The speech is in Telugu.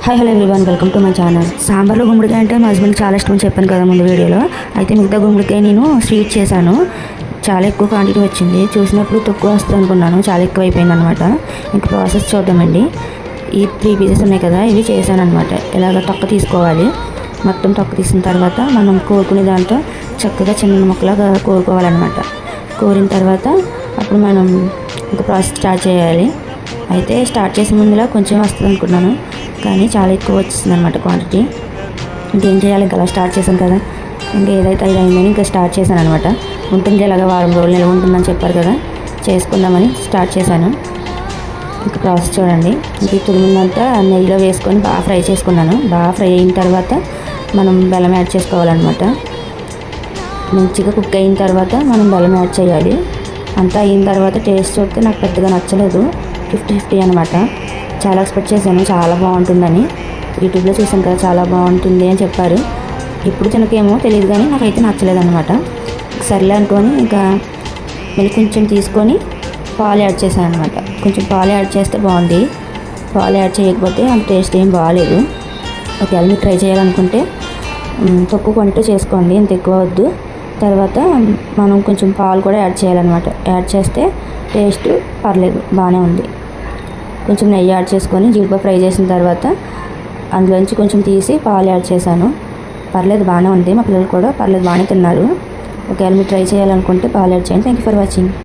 Hi hello everyone, welcome to my channel. సాంబార్లో గుమ్మడికాయ అంటే మా హస్బెండ్కి చాలా ఇష్టం అని చెప్పాను కదా ముందు వీడియోలో. అయితే మిగతా గుమ్మడికాయ నేను స్వీట్ చేశాను. చాలా ఎక్కువ క్వాంటిటీ వచ్చింది. చూసినప్పుడు తక్కువ వస్తుంది అనుకున్నాను, చాలా ఎక్కువ అయిపోయింది అనమాట. ఇంకా ప్రాసెస్ చూద్దామండి. ఈ 3 పీసెస్ ఉన్నాయి కదా, ఇవి చేశాను అనమాట. ఇలాగ తొక్క తీసుకోవాలి. మొత్తం తొక్క తీసిన తర్వాత మనం కోరుకునే దాంతో చక్కగా చిన్న ముక్కలాగా కోరుకోవాలన్నమాట. కోరిన తర్వాత అప్పుడు మనం ఇంకా ప్రాసెస్ స్టార్ట్ చేయాలి. అయితే స్టార్ట్ చేసే ముందులా కొంచెం వస్తుంది అనుకున్నాను, కానీ చాలా ఎక్కువ వచ్చింది అనమాట క్వాంటిటీ. ఇంకేం చేయాలి, ఇంకా అలా స్టార్ట్ చేశాను కదా, ఇంకా ఏదైతే అది అయిందని ఇంకా స్టార్ట్ చేశాను అనమాట. ఉంటుంది ఇలాగ వారం రోజులు నిల్వ ఉంటుందని చెప్పారు కదా, చేసుకుందామని స్టార్ట్ చేశాను. ఇంకా ప్రాసెస్ చూడండి. ఇంక తురిమిందంతా నెయ్యిలో వేసుకొని బాగా ఫ్రై చేసుకున్నాను. బాగా ఫ్రై అయిన తర్వాత మనం బెల్లం యాడ్ చేసుకోవాలన్నమాట. మంచిగా కుక్ అయిన తర్వాత మనం బెల్లం యాడ్ చేయాలి. అంతా అయిన తర్వాత టేస్ట్ చూస్తే నాకు పెద్దగా నచ్చలేదు, 50-50 అనమాట. చాలా ఎక్స్పెక్ట్ చేశాను చాలా బాగుంటుందని. యూట్యూబ్లో చూసాను కదా, చాలా బాగుంటుంది అని చెప్పారు. ఇప్పుడు తినకేమో తెలియదు, కానీ నాకైతే నచ్చలేదన్నమాట. సర్లే అనుకొని ఇంకా మళ్ళీ కొంచెం తీసుకొని పాలు యాడ్ చేశాను అనమాట. కొంచెం పాలు యాడ్ చేస్తే బాగుంది. పాలు యాడ్ చేయకపోతే అంత టేస్ట్ ఏం బాగాలేదు. ఒకవేళ మీరు ట్రై చేయాలనుకుంటే తక్కువ క్వాంటిటీ చేసుకోండి, ఇంత ఎక్కువ వద్దు. తర్వాత మనం కొంచెం పాలు కూడా యాడ్ చేయాలన్నమాట. యాడ్ చేస్తే టేస్ట్ పర్లేదు, బాగానే ఉంది. కొంచెం నెయ్యి యాడ్ చేసుకొని జీడిపప్పు ఫ్రై చేసిన తర్వాత అందులోంచి కొంచెం తీసి పాలు యాడ్ చేశాను. పర్లేదు, బాగానే ఉంది. మా పిల్లలు కూడా పర్లేదు, బాగానే తిన్నారు. ఒకవేళ మీరు ట్రై చేయాలనుకుంటే పాలు యాడ్ చేయండి. Thank you for watching.